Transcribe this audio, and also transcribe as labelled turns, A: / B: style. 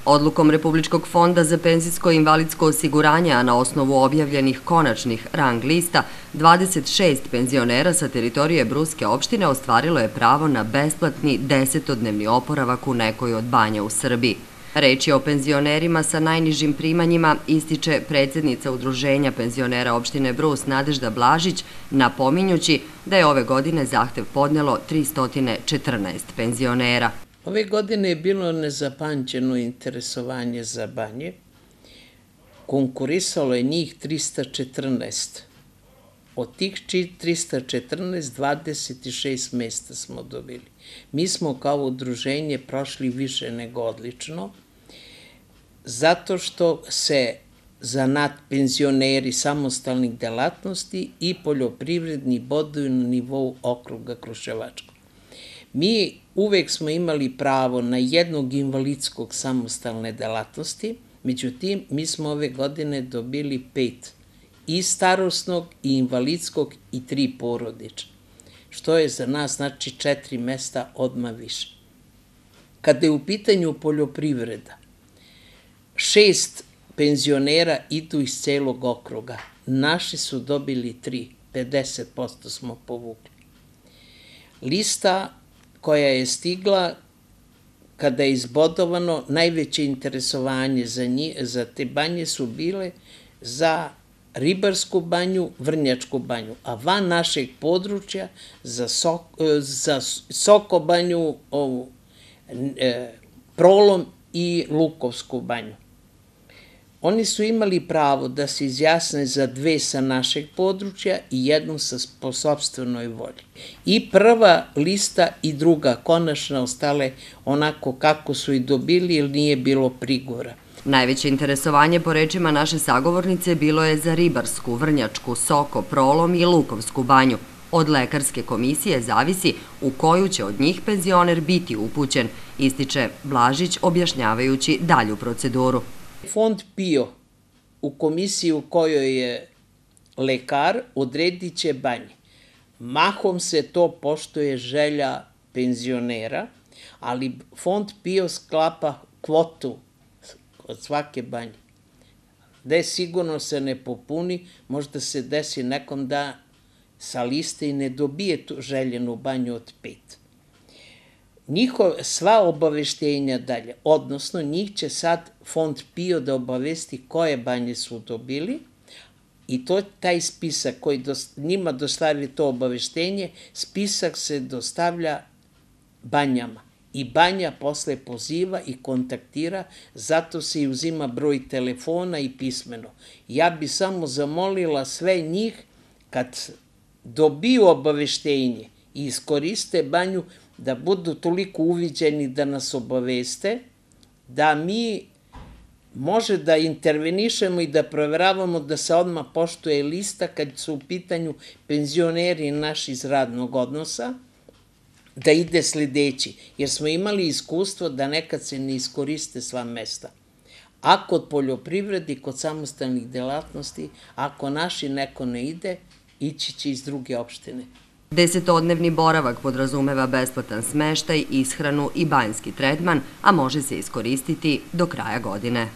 A: Odlukom Republičkog fonda za penzijsko i invalidsko osiguranje, a na osnovu objavljenih konačnih rang lista, 26 penzionera sa teritorije Bruske opštine ostvarilo je pravo na besplatni 10-dnevni oporavak u nekoj od banja u Srbiji. Reč je o penzionerima sa najnižim primanjima, ističe predsjednica Udruženja penzionera opštine Brus Nadežda Blažić, napominjući da je ove godine zahtev podnelo 314 penzionera.
B: Ove godine je bilo nezapamćeno interesovanje za banje. Konkurisalo je njih 314. Od tih 314, 26 mesta smo dobili. Mi smo kao udruženje prošli više nego odlično, zato što se zanat penzioneri samostalnih delatnosti i poljoprivredni boduju na nivou okruga Kruševačkog. Mi uvek smo imali pravo na jednog invalidskog samostalne delatnosti, međutim, mi smo ove godine dobili 5 i starosnog, i invalidskog, i 3 porodična, što je za nas, znači, 4 mesta odmah više. Kada je u pitanju poljoprivreda, 6 penzionera idu iz celog okruga, naši su dobili 3, 50% smo povukli. Lista koja je stigla, kada je izbodovano, najveće interesovanje za te banje su bile za Ribarsku banju, Vrnjačku banju, a van našeg područja za Sokobanju, Prolom i Lukovsku banju. Oni su imali pravo da se izjasne za 2 sa našeg područja i 1 po sopstvenoj volji. I prva lista i druga, konačno ostale onako kako su i dobili, jer nije bilo prigovora.
A: Najveće interesovanje, po rečima naše sagovornice, bilo je za Ribarsku, Vrnjačku, Soko, Prolom i Lukovsku banju. Od lekarske komisije zavisi u koju će od njih penzioner biti upućen, ističe Blažić objašnjavajući dalju proceduru.
B: Fond PIO u komisiji u kojoj je lekar odredit će banje. Mahom se to poštuje želja penzionera, ali Fond PIO sklapa kvotu od svake banje. Gde sigurno se ne popuni, možda se desi nekom da sa liste i ne dobije tu željenu banju od 5. Sva obaveštenja dalje, odnosno njih će sad Fond PIO da obavesti koje banje su dobili i taj spisak koji njima dostavi to obaveštenje, spisak se dostavlja banjama i banja posle poziva i kontaktira, zato se i uzima broj telefona i pismeno. Ja bi samo zamolila sve njih kad dobiju obaveštenje i iskoriste banju, da budu toliko uviđeni da nas obaveste, da mi može da intervenišemo i da proveravamo da se odmah poštuje lista kad su u pitanju penzioneri naši iz radnog odnosa, da ide sledeći, jer smo imali iskustvo da nekad se ne iskoriste sva mesta. A kod poljoprivredi, kod samostalnih delatnosti, ako naši neko ne ide, ići će iz druge opštine.
A: 10-dnevni boravak podrazumeva besplatan smeštaj, ishranu i banjski tretman, a može se iskoristiti do kraja godine.